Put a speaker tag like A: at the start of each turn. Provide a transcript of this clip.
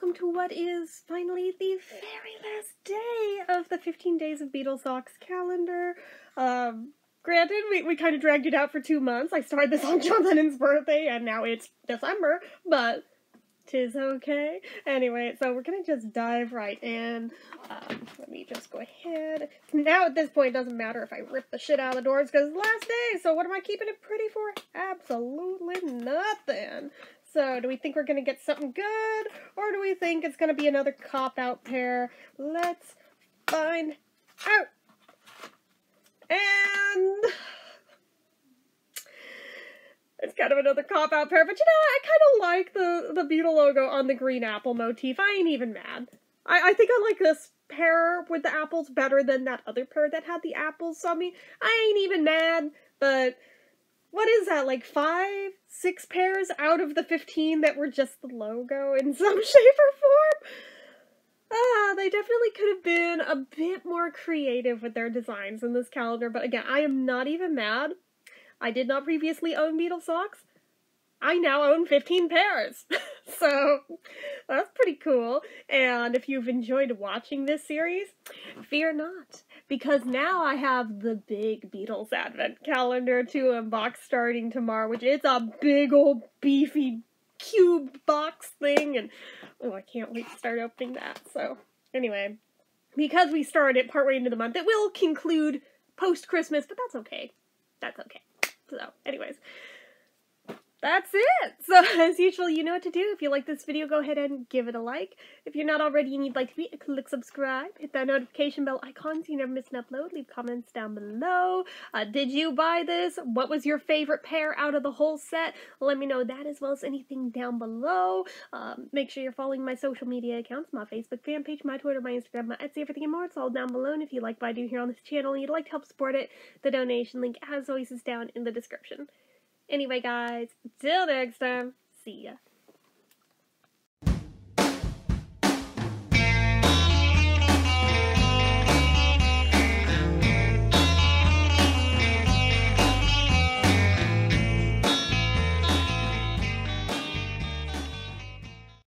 A: welcome to what is finally the very last day of the 15 Days of Beatles calendar. Granted, we kind of dragged it out for 2 months. I started this on John Lennon's birthday, and now it's December, but 'tis okay. Anyway, so we're gonna just dive right in. Let me just go ahead. Now at this point, it doesn't matter if I rip the shit out of the doors, because it's the last day, so what am I keeping it pretty for? Absolutely nothing. So, do we think we're gonna get something good, or do we think it's gonna be another cop-out pair? Let's find out! And it's kind of another cop-out pair, but you know, I kind of like the Beatle logo on the green apple motif. I ain't even mad. I think I like this pair with the apples better than that other pair that had the apples, so I mean, I ain't even mad, but what is that, like 5, 6 pairs out of the 15 that were just the logo in some shape or form? They definitely could have been a bit more creative with their designs in this calendar, but again, I am not even mad. I did not previously own Beatles socks. I now own 15 pairs. So, that's pretty cool. And if you've enjoyed watching this series, fear not, because now I have the big Beatles Advent calendar to unbox starting tomorrow, which is a big old beefy cube box thing, and oh, I can't wait to start opening that. So, anyway, because we started partway into the month, it will conclude post-Christmas, but that's okay. That's okay. So, anyways, that's it! So, as usual, you know what to do. If you like this video, go ahead and give it a like. If you're not already and you'd like to be, click subscribe. Hit that notification bell icon so you never miss an upload. Leave comments down below. Did you buy this? What was your favorite pair out of the whole set? Let me know that as well as anything down below. Make sure you're following my social media accounts, my Facebook fan page, my Twitter, my Instagram, my Etsy, everything and more. It's all down below. And if you like what I do here on this channel and you'd like to help support it, the donation link, as always, is down in the description. Anyway, guys, till next time, see ya.